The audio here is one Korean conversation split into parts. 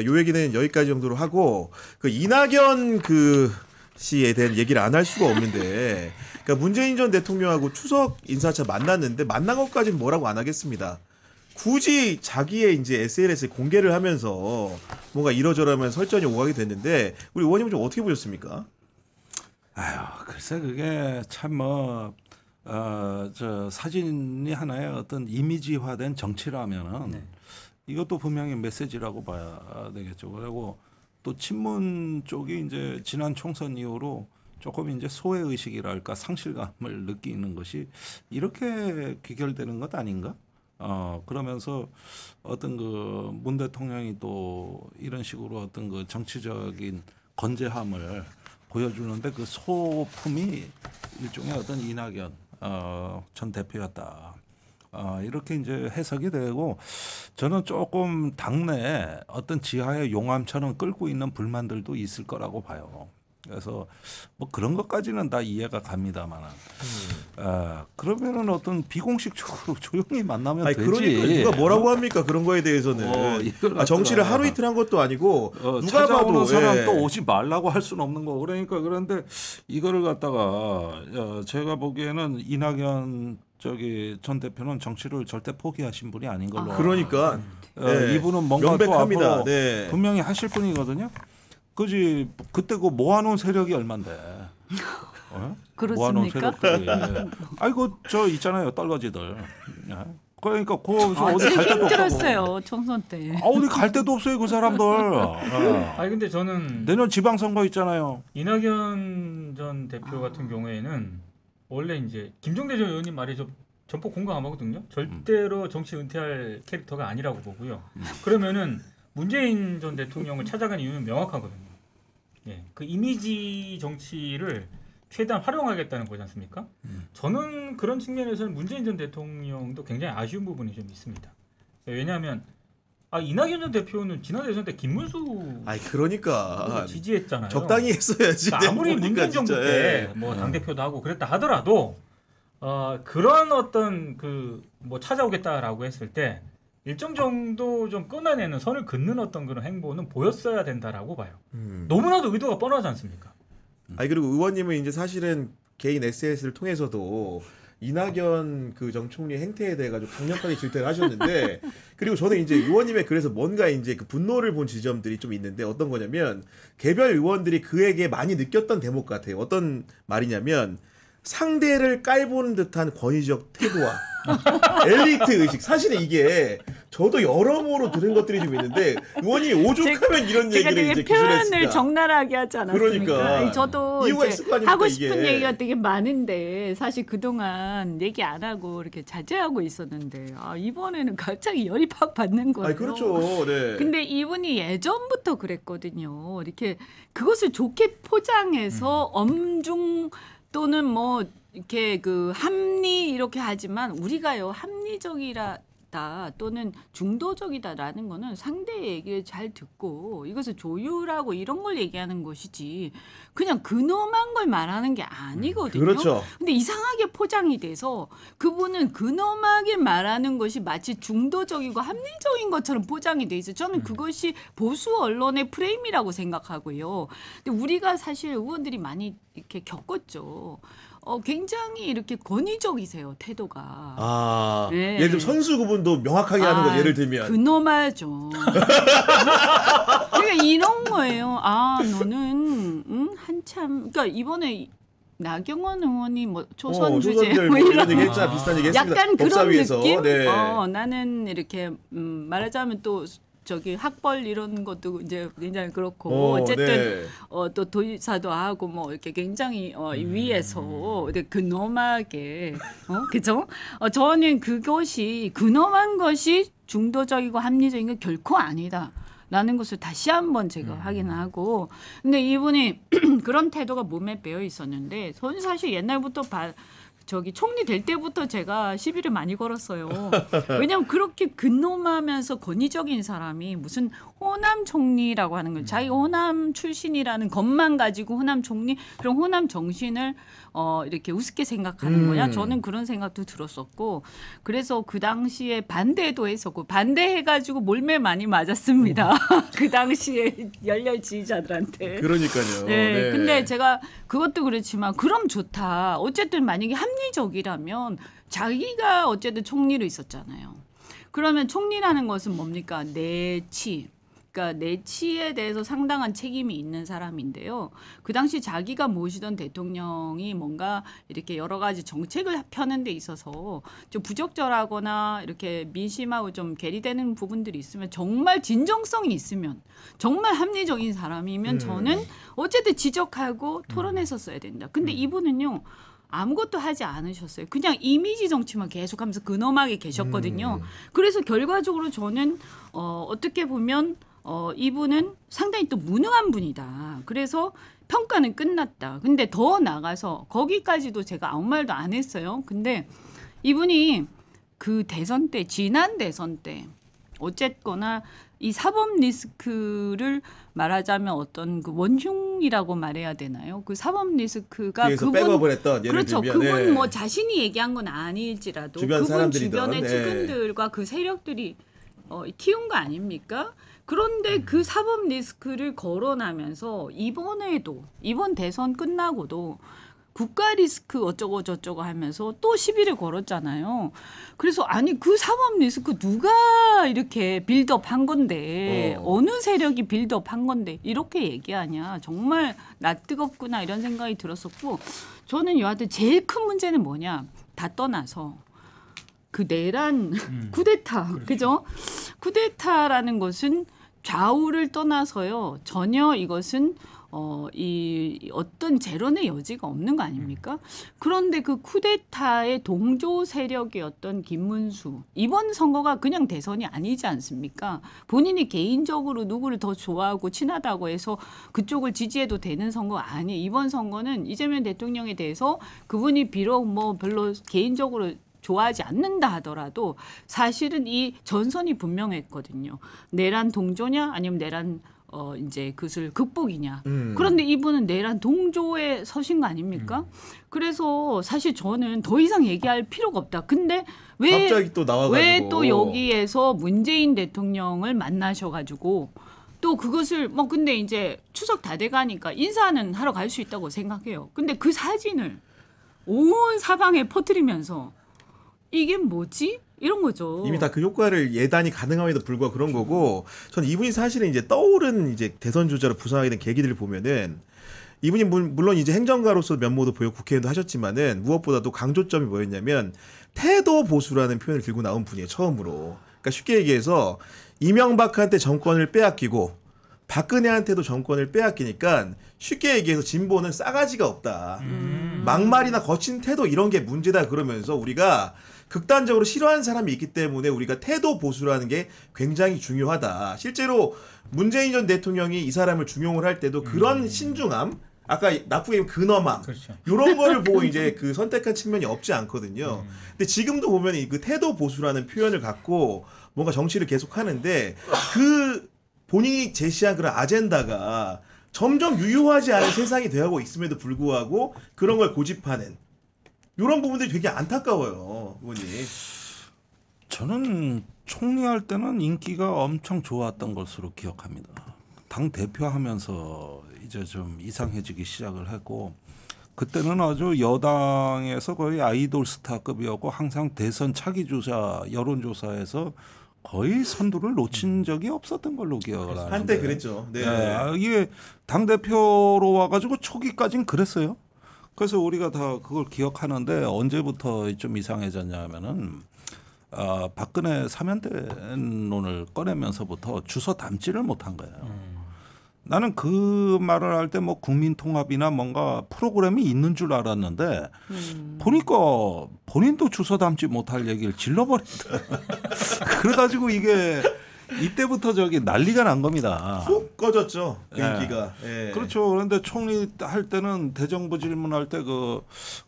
요 얘기는 여기까지 정도로 하고 그 이낙연 씨에 대한 얘기를 안 할 수가 없는데 그러니까 문재인 전 대통령하고 추석 인사차 만났는데 만난 것까지는 뭐라고 안 하겠습니다. 굳이 자기의 이제 SNS에 공개를 하면서 뭔가 이러저러면 설전이 오가게 됐는데 우리 의원님은 좀 어떻게 보셨습니까? 아유, 글쎄 그게 참 저 사진이 하나의 어떤 이미지화된 정치라면은 이것도 분명히 메시지라고 봐야 되겠죠. 그리고 또 친문 쪽이 이제 지난 총선 이후로 조금 이제 소외 의식이랄까 상실감을 느끼는 것이 이렇게 귀결되는 것 아닌가? 그러면서 어떤 그 문 대통령이 또 이런 식으로 어떤 그 정치적인 건재함을 보여주는데 그 소품이 일종의 어떤 이낙연 전 대표였다. 이렇게 이제 해석이 되고 저는 조금 당내 어떤 지하의 용암처럼 끓고 있는 불만들도 있을 거라고 봐요. 그래서 뭐 그런 것까지는 다 이해가 갑니다만, 그러면은 어떤 비공식적으로 조용히 만나면 되지. 그러니까 누가 뭐라고 합니까 그런 거에 대해서는. 정치를 하루 이틀 한 것도 아니고 누가 봐도 사람 또 오지 말라고 할 수는 없는 거. 그러니까 그런데 이거를 갖다가 제가 보기에는 이낙연 전 대표는 정치를 절대 포기하신 분이 아닌 걸로. 그러니까 이분은 뭔가 명백합니다. 또 앞으로 분명히 하실 분이거든요. 그지 그때 그 모아놓은 세력이 얼만데? 그렇습니까? 모아놓은 세력들이. 아이고 저 있잖아요 떨거지들. 그러니까 어디 갈 데도 힘들었어요 없고. 총선 때. 어디 갈 데도 없어요 그 사람들. 아니 근데 저는 내년 지방선거 있잖아요. 이낙연 전 대표 같은 경우에는 원래 이제 김종대 전 의원님 말에 저 전폭 공감 안 하거든요. 절대로 정치 은퇴할 캐릭터가 아니라고 보고요. 그러면은 문재인 전 대통령을 찾아간 이유는 명확하거든요. 예, 그 이미지 정치를 최대한 활용하겠다는 거지 않습니까? 저는 그런 측면에서는 문재인 전 대통령도 굉장히 아쉬운 부분이 좀 있습니다. 왜냐하면 이낙연 전 대표는 지난 대선 때 김문수 그러니까 지지했잖아요. 적당히 했어야지. 그러니까 아무리 문재인 정부 때 뭐 당대표도 하고 그랬다 하더라도 그런 어떤 뭐 찾아오겠다라고 했을 때 일정 정도 좀 끊어내는 선을 긋는 어떤 그런 행보는 보였어야 된다라고 봐요. 너무나도 의도가 뻔하지 않습니까? 그리고 의원님은 이제 사실은 개인 SNS를 통해서도 이낙연 전 총리 행태에 대해 가지고 강력하게 질타를 하셨는데 그리고 저는 이제 의원님의 그래서 뭔가 이제 그 분노를 본 지점들이 좀 있는데 어떤 거냐면 개별 의원들이 그에게 많이 느꼈던 대목 같아요. 어떤 말이냐면 상대를 깔보는 듯한 권위적 태도와 엘리트 의식. 사실은 이게 저도 여러모로 들은 것들이 좀 있는데 의원이 오죽하면 이런 얘기를 이제 표현을 기술했을까. 적나라하게 하지 않았습니까? 그러니까 저도 이유가 이제 있을 거 아닙니까, 하고 싶은 이게. 얘기가 되게 많은데 사실 그동안 얘기 안 하고 이렇게 자제하고 있었는데 이번에는 갑자기 열이 팍 받는 거예요. 그렇죠. 네. 근데 이분이 예전부터 그랬거든요. 이렇게 그것을 좋게 포장해서 엄중 또는 뭐 이렇게 합리 이렇게 하지만 우리가요 합리적이다 또는 중도적이다라는 거는 상대의 얘기를 잘 듣고 이것을 조율하고 이런 걸 얘기하는 것이지 그냥 근엄한 걸 말하는 게 아니거든요. 그렇죠. 근데 이상하게 포장이 돼서 그분은 근엄하게 말하는 것이 마치 중도적이고 합리적인 것처럼 포장이 돼 있어요. 저는 그것이 보수 언론의 프레임이라고 생각하고요. 근데 우리가 사실 의원들이 많이 이렇게 겪었죠. 굉장히 이렇게 권위적이세요 태도가. 네. 예를 들면 선수 구분도 명확하게 하는 거 예를 들면 그놈아죠. 그러니까 이런 거예요. 너는 한참 그러니까 이번에 나경원 의원이 뭐 조선 주제 뭐 이런 얘기 했잖아. 비슷한 얘기 했습니다. 약간 그런 법사위에서. 느낌. 네. 나는 이렇게 말하자면 또 학벌 이런 것도 이제 굉장히 그렇고 어쨌든 또 도지사도 하고 뭐 이렇게 굉장히 위에서 근엄하게 그죠? 저는 그것이 근엄한 것이 중도적이고 합리적인 건 결코 아니다라는 것을 다시 한번 제가 확인하고 근데 이분이 그런 태도가 몸에 배어 있었는데 저는 사실 옛날부터 저기 총리 될 때부터 제가 시비를 많이 걸었어요. 왜냐하면 그렇게 근엄하면서 권위적인 사람이 무슨 호남 총리라고 하는 걸 자기가 호남 출신이라는 것만 가지고 호남 총리 그런 호남 정신을 이렇게 우습게 생각하는 거야. 저는 그런 생각도 들었었고 그래서 그 당시에 반대도 했었고 반대해가지고 몰매 많이 맞았습니다. 그 당시에 열렬 지지자들한테. 그러니까요. 네. 근데 제가 그것도 그렇지만 그럼 좋다. 어쨌든 만약에 합리적이라면 자기가 어쨌든 총리로 있었잖아요. 그러면 총리라는 것은 뭡니까? 내치. 그러니까 내치에 대해서 상당한 책임이 있는 사람인데요. 그 당시 자기가 모시던 대통령이 뭔가 이렇게 여러 가지 정책을 펴는 데 있어서 좀 부적절하거나 이렇게 민심하고 좀 괴리되는 부분들이 있으면 정말 진정성이 있으면 정말 합리적인 사람이면 저는 어쨌든 지적하고 토론했었어야 된다. 근데 이분은요. 아무것도 하지 않으셨어요. 그냥 이미지 정치만 계속하면서 근엄하게 계셨거든요. 그래서 결과적으로 저는 어떻게 보면 이분은 상당히 또 무능한 분이다. 그래서 평가는 끝났다. 근데 더 나가서 거기까지도 제가 아무 말도 안 했어요. 근데 이분이 그 대선 때 지난 대선 때 어쨌거나 이 사법 리스크를 말하자면 어떤 그 원흉이라고 말해야 되나요? 그 사법 리스크가 그래서 백업을 했던 예를 그렇죠. 들면 그분 뭐 자신이 얘기한 건 아닐지라도 주변 그분 사람들이든, 주변의 측근들과 그 세력들이 키운 거 아닙니까? 그런데 그 사법 리스크를 거론하면서 이번 대선 끝나고도 국가 리스크 어쩌고 저쩌고 하면서 또 시비를 걸었잖아요. 그래서 아니 그 사법 리스크 누가 이렇게 빌드업한 건데 어느 세력이 빌드업한 건데 이렇게 얘기하냐. 정말 낯뜨겁구나 이런 생각이 들었었고 저는 여하튼 제일 큰 문제는 뭐냐. 다 떠나서 그 내란 쿠데타 그죠? 쿠데타라는 것은 좌우를 떠나서요. 전혀 이것은 이 어떤 재론의 여지가 없는 거 아닙니까? 그런데 그 쿠데타의 동조 세력이었던 김문수 이번 선거가 그냥 대선이 아니지 않습니까? 본인이 개인적으로 누구를 더 좋아하고 친하다고 해서 그쪽을 지지해도 되는 선거가 아니에요. 이번 선거는 이재명 대통령에 대해서 그분이 비록 뭐 별로 개인적으로 좋아하지 않는다 하더라도 사실은 이 전선이 분명했거든요. 내란 동조냐 아니면 내란 이제 그것을 극복이냐. 그런데 이분은 내란 동조에 서신 거 아닙니까? 그래서 사실 저는 더 이상 얘기할 필요가 없다. 근데 갑자기 또 나와가지고 왜 또 여기에서 문재인 대통령을 만나셔가지고 또 그것을 뭐 근데 이제 추석 다 돼가니까 인사는 하러 갈 수 있다고 생각해요. 근데 그 사진을 온 사방에 퍼뜨리면서 이게 뭐지? 이런 거죠. 이미 다 그 효과를 예단이 가능함에도 불구하고 그런 거고, 전 이분이 사실은 이제 떠오른 이제 대선 주자로 부상하게 된 계기들을 보면은 이분이 물론 이제 행정가로서 면모도 보였고 국회의원도 하셨지만은 무엇보다도 강조점이 뭐였냐면 태도 보수라는 표현을 들고 나온 분이에요. 처음으로. 그러니까 쉽게 얘기해서 이명박한테 정권을 빼앗기고 박근혜한테도 정권을 빼앗기니까 쉽게 얘기해서 진보는 싸가지가 없다. 막말이나 거친 태도 이런 게 문제다 그러면서 우리가 극단적으로 싫어하는 사람이 있기 때문에 우리가 태도 보수라는 게 굉장히 중요하다. 실제로 문재인 전 대통령이 이 사람을 중용을 할 때도 그런 신중함, 아까 나쁘게 얘기하면 근엄함, 그렇죠. 이런 거를 보고 이제 그 선택한 측면이 없지 않거든요. 근데 지금도 보면 이 그 태도 보수라는 표현을 갖고 뭔가 정치를 계속 하는데 그 본인이 제시한 그런 아젠다가 점점 유효하지 않은 세상이 되어가고 있음에도 불구하고 그런 걸 고집하는 이런 부분들이 되게 안타까워요, 의원님. 저는 총리할 때는 인기가 엄청 좋았던 것으로 기억합니다. 당 대표하면서 이제 좀 이상해지기 시작을 했고 그때는 아주 여당에서 거의 아이돌 스타급이었고 항상 대선 차기 조사 여론조사에서 거의 선두를 놓친 적이 없었던 걸로 기억을 하는데 한때 그랬죠. 네. 이게 당 대표로 와가지고 초기까지는 그랬어요. 그래서 우리가 다 그걸 기억하는데 언제부터 좀 이상해졌냐면은 박근혜 사면대론을 꺼내면서부터 주워 담지를 못한 거예요. 나는 그 말을 할 때 뭐 국민통합이나 뭔가 프로그램이 있는 줄 알았는데 보니까 본인도 주워 담지 못할 얘기를 질러버린다. 그래가지고 이게 이때부터 저기 난리가 난 겁니다. 훅 꺼졌죠. 그 예. 인기가. 예. 그렇죠. 그런데 총리 할 때는 대정부 질문할 때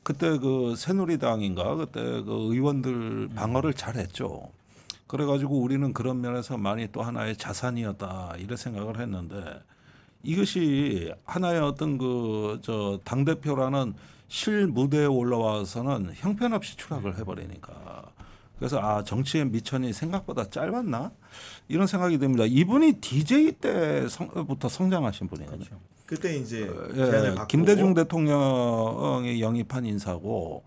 그때 그 새누리당인가 그때 그 의원들 방어를 잘했죠. 그래가지고 우리는 그런 면에서 많이 또 하나의 자산이었다 이런 생각을 했는데 이것이 하나의 어떤 그 저 당 대표라는 실 무대에 올라와서는 형편없이 추락을 해버리니까. 그래서 아 정치의 미천이 생각보다 짧았나 이런 생각이 듭니다. 이분이 DJ 때부터 성장하신 분이거든요. 그렇죠. 그때 이제 제안을 예, 받고 김대중 대통령이 영입한 인사고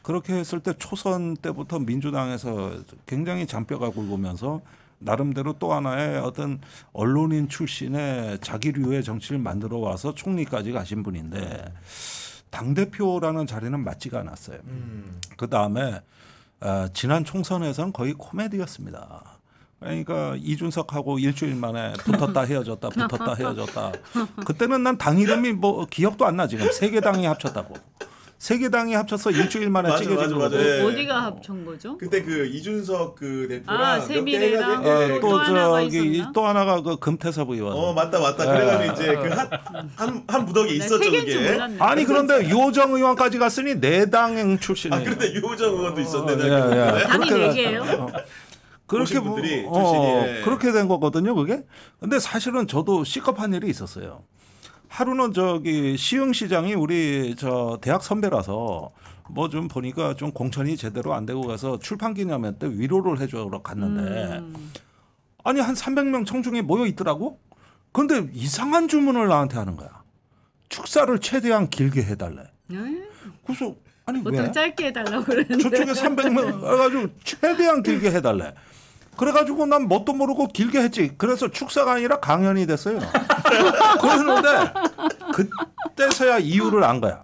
그렇게 했을 때 초선 때부터 민주당에서 굉장히 잔뼈가 굵으면서 나름대로 또 하나의 어떤 언론인 출신의 자기류의 정치를 만들어 와서 총리까지 가신 분인데 당 대표라는 자리는 맞지가 않았어요. 그 다음에 지난 총선에서는 거의 코미디였습니다. 그러니까 이준석하고 일주일 만에 붙었다 헤어졌다 붙었다 헤어졌다. 그때는 난 당 이름이 뭐 기억도 안 나 지금. 세 개 당이 합쳤다고. 세 개 당이 합쳐서 일주일 만에 맞아, 찢어진 맞아. 거거든. 예. 어디가 합친 거죠? 그때 그 이준석 그 대표랑 아, 몇 개 세미래랑 해가지고 또 하나가 저기 있었나? 또 하나가 그 금태섭 의원. 맞다. 예. 그래가지고 이제 그 한 무더기 있었죠 세 개인 줄 그게. 몰랐네. 아니 그런데 유호정 의원까지 갔으니 네 당행 출신이에요. 그런데 유호정 의원도 있었네. 예. 당이 그렇게- 네 개예요? 그렇게 오신 분들이 뭐, 출신이. 그렇게 된 거거든요, 그게. 근데 사실은 저도 시급한 일이 있었어요. 하루는 저기 시흥시장이 우리 저 대학 선배라서 뭐 좀 보니까 좀 공천이 제대로 안 되고 가서 출판기념회 때 위로를 해주러 갔는데 아니 한 300명 청중이 모여 있더라고. 근데 이상한 주문을 나한테 하는 거야. 축사를 최대한 길게 해달래. 그래서 아니 왜? 보통 짧게 해달라고 그러는데. 저쪽에 300명 해가지고 최대한 길게 해달래. 그래가지고 난 뭣도 모르고 길게 했지. 그래서 축사가 아니라 강연이 됐어요. 그랬는데 그때서야 이유를 안 거야.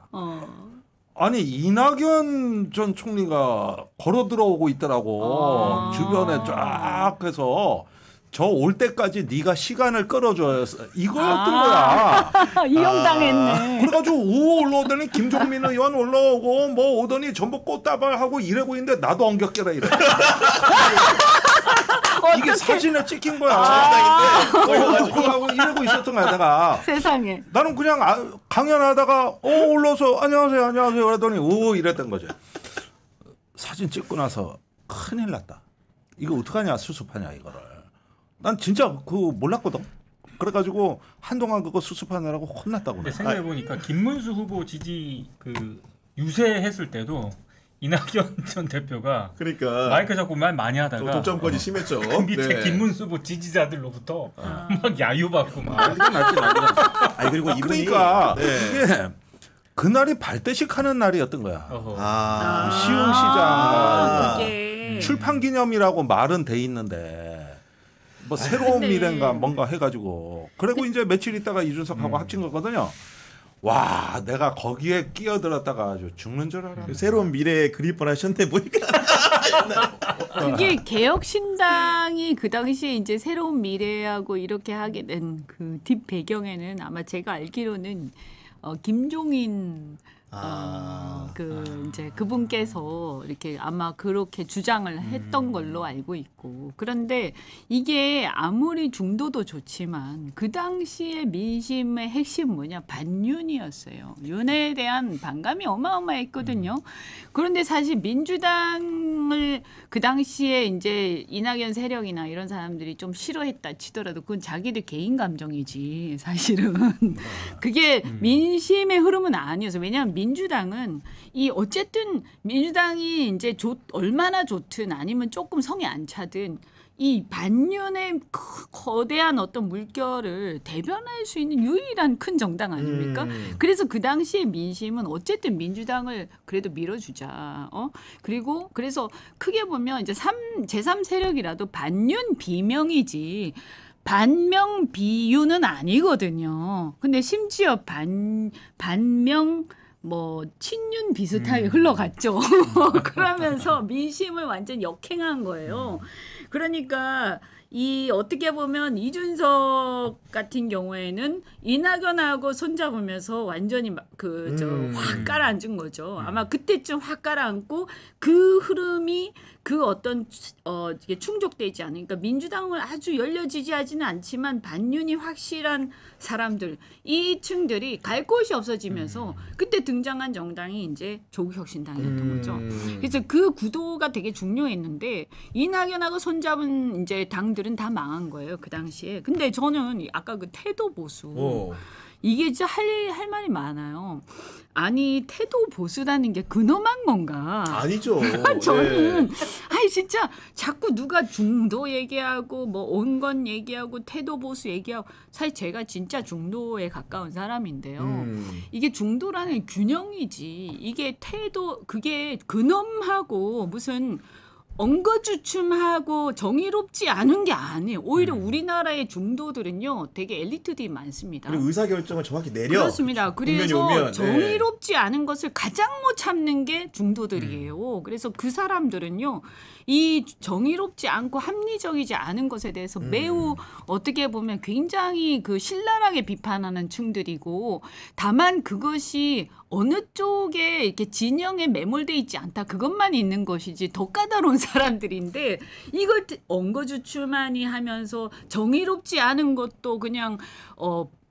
아니 이낙연 전 총리가 걸어 들어오고 있더라고. 주변에 쫙 해서 저 올 때까지 네가 시간을 끌어줘야 이거였던 거야. 이용당했네. 그래가지고 올라오더니 김종민 의원 올라오고 뭐 오더니 전부 꽃다발하고 이러고 있는데 나도 엉겹게라 이래. 이게 사진에 찍힌 거야. 그러고 이러고 있었던 거야 내가. 세상에. 나는 그냥 강연하다가 올라서 안녕하세요 그러더니 이랬던 거죠. 사진 찍고 나서 큰일 났다. 이거 어떡하냐 수습하냐 이거를. 난 진짜 그거 몰랐거든. 그래가지고 한동안 그거 수습하느라고 혼났다고. 근데 생각해 보니까 김문수 후보 지지 그 유세했을 때도 이낙연 전 대표가 그러니까 마이크 잡고 말 많이 하다가 독점까지 심했죠. 그 밑에 네. 김문수 후보 지지자들로부터 막 야유받고 막. 아니 그리고 이분이 그러니까 네. 이게 그날이 발대식 하는 날이었던 거야. 어허. 시흥시장 그게 출판 기념이라고 말은 돼 있는데 뭐 새로운 근데- 미래인가 뭔가 해가지고 그리고 이제 며칠 있다가 이준석하고 합친 거거든요. 와 내가 거기에 끼어들었다가 아주 죽는 줄 알았네. 새로운 미래에 그릴 뻔하셨네 보니까. 그게 개혁신당이 그 당시에 이제 새로운 미래하고 이렇게 하게 된 그 뒷 배경에는 아마 제가 알기로는 김종인 이제 그분께서 이렇게 아마 그렇게 주장을 했던 걸로 알고 있고 그런데 이게 아무리 중도도 좋지만 그 당시에 민심의 핵심 뭐냐 반윤이었어요. 윤에 대한 반감이 어마어마했거든요. 그런데 사실 민주당을 그 당시에 이제 이낙연 세력이나 이런 사람들이 좀 싫어했다 치더라도 그건 자기들 개인 감정이지 사실은 그게 민심의 흐름은 아니어서 왜냐하면 민주당은 이 어쨌든 민주당이 이제 얼마나 좋든 아니면 조금 성이 안 차든 이 반윤의 거대한 어떤 물결을 대변할 수 있는 유일한 큰 정당 아닙니까? 그래서 그 당시에 민심은 어쨌든 민주당을 그래도 밀어주자. 그리고 그래서 크게 보면 이제 제3 세력이라도 반윤 비명이지 반명 비윤은 아니거든요. 근데 심지어 반명 뭐 친윤 비슷하게 흘러갔죠. 그러면서 민심을 완전 역행한 거예요. 그러니까 이 어떻게 보면 이준석 같은 경우에는 이낙연하고 손잡으면서 완전히 확 깔아앉은 거죠. 아마 그때쯤 확 깔아앉고 그 흐름이 그 어떤 이게 충족되지 않으니까 민주당을 아주 열려 지지하지는 않지만 반윤이 확실한 사람들 이 층들이 갈 곳이 없어지면서 그때 등장한 정당이 이제 조국혁신당이었던 거죠. 그래서 그 구도가 되게 중요했는데 이낙연하고 손잡은 이제 당들은 다 망한 거예요 그 당시에. 근데 저는 아까 그 태도 보수 이게 진짜 할 말이 많아요. 아니 태도 보수라는 게 근엄한 건가? 아니죠. 저는 아니 진짜 자꾸 누가 중도 얘기하고 뭐 온건 얘기하고 태도 보수 얘기하고 사실 제가 진짜 중도에 가까운 사람인데요. 이게 중도라는 균형이지 이게 태도 그게 근엄하고 무슨 엉거주춤하고 정의롭지 않은 게 아니에요. 오히려 우리나라의 중도들은요, 되게 엘리트들이 많습니다. 그리고 의사 결정을 정확히 내려. 그렇습니다. 그래서 정의롭지 않은 것을 가장 못 참는 게 중도들이에요. 그래서 그 사람들은요, 이 정의롭지 않고 합리적이지 않은 것에 대해서 매우 어떻게 보면 굉장히 그 신랄하게 비판하는 층들이고, 다만 그것이 어느 쪽에 이렇게 진영에 매몰돼 있지 않다. 그것만 있는 것이지 더 까다로운 사람들인데 이걸 엉거주춤하니 하면서 정의롭지 않은 것도 그냥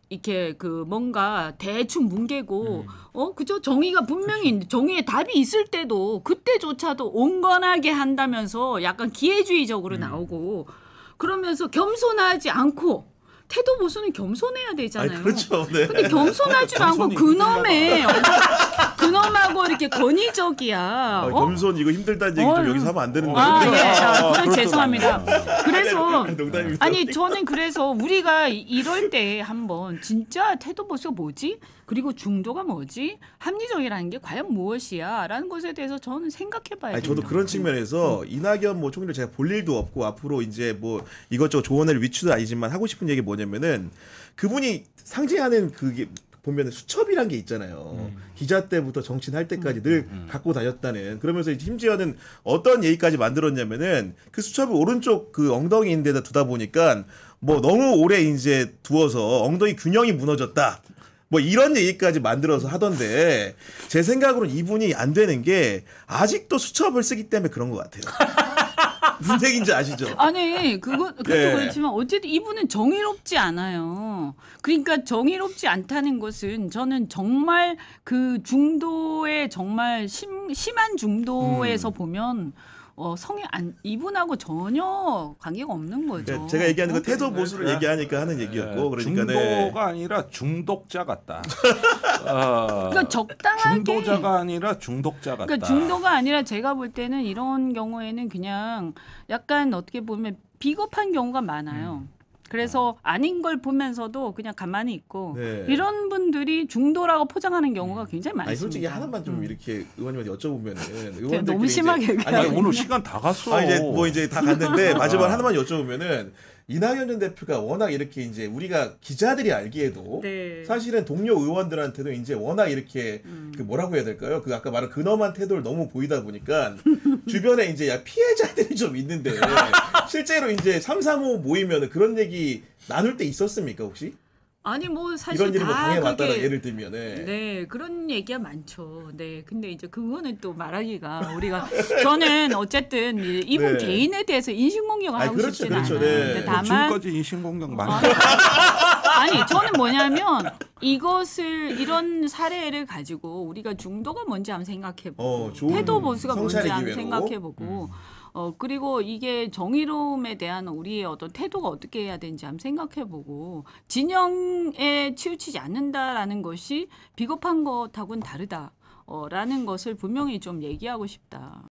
이렇게 그 뭔가 대충 뭉개고 그죠? 정의가 분명히 정의의 답이 있을 때도 그때조차도 온건하게 한다면서 약간 기회주의적으로 나오고 그러면서 겸손하지 않고 태도 보수는 겸손해야 되잖아요. 아니, 그렇죠. 네. 근데 겸손하지도 않고 근엄해. 근엄하고 이렇게 권위적이야. 겸손 이거 힘들다는 얘기 좀 여기서 하면 안 되는데. 그래 죄송합니다. 그래서 농담입니다. 아니 저는 그래서 우리가 이럴 때 한번 진짜 태도 보수가 뭐지? 그리고 중도가 뭐지? 합리적이라는 게 과연 무엇이야? 라는 것에 대해서 저는 생각해봐야 됩니다. 저도 그런 측면에서 이낙연 뭐 총리를 제가 볼 일도 없고 앞으로 이제 뭐 이것저것 조언할 위치도 아니지만 하고 싶은 얘기 뭐냐면은 그분이 상징하는 그게 보면 수첩이란 게 있잖아요. 기자 때부터 정치할 때까지 늘 갖고 다녔다는. 그러면서 심지어는 어떤 얘기까지 만들었냐면은 그 수첩을 오른쪽 그 엉덩이인데다 두다 보니까 뭐 너무 오래 이제 두어서 엉덩이 균형이 무너졌다. 뭐 이런 얘기까지 만들어서 하던데 제 생각으로는 이분이 안 되는 게 아직도 수첩을 쓰기 때문에 그런 것 같아요. 무슨 얘기인지 아시죠? 아니 그것도 그렇지만 어쨌든 이분은 정의롭지 않아요. 그러니까 정의롭지 않다는 것은 저는 정말 그 중도의 정말 심한 중도에서 보면 이분하고 전혀 관계가 없는 거죠. 제가 얘기하는 건 태도 보수를 얘기하니까 하는 얘기였고, 그러니까 중도가 아니라 중독자 같다. 그러니까 적당하게 중도자가 아니라 중독자 같다. 그러니까 중도가 아니라 제가 볼 때는 이런 경우에는 그냥 약간 어떻게 보면 비겁한 경우가 많아요. 그래서 아닌 걸 보면서도 그냥 가만히 있고 이런 분들이 중도라고 포장하는 경우가 굉장히 많습니다. 아니, 솔직히 하나만 좀 이렇게 의원님한테 여쭤보면은 의원들끼리 너무 심하게 아니 오늘 시간 다 갔어. 이제 다 갔는데 마지막 하나만 여쭤보면은 이낙연 전 대표가 워낙 이렇게 이제 우리가 기자들이 알기에도 사실은 동료 의원들한테도 이제 워낙 이렇게 그 뭐라고 해야 될까요? 그 아까 말한 근엄한 태도를 너무 보이다 보니까 주변에 이제 피해자들이 좀 있는데 실제로 이제 335 모이면 그런 얘기 나눌 때 있었습니까 혹시? 아니 뭐 사실 이런 일이 뭐 다 당해봤다는 그게 예를 들면은 네 그런 얘기가 많죠. 네 근데 이제 그거는 또 말하기가 우리가 저는 어쨌든 이분 개인에 대해서 인신공격을 하고 싶지는 않아요. 근데 다만 지금까지 인신공격 많이 아니 저는 뭐냐면 이런 사례를 가지고 우리가 중도가 뭔지 한번 생각해보고 태도 보수가 뭔지 한번 생각해보고 그리고 이게 정의로움에 대한 우리의 어떤 태도가 어떻게 해야 되는지 한번 생각해보고 진영에 치우치지 않는다라는 것이 비겁한 것하고는 다르다라는 것을 분명히 좀 얘기하고 싶다.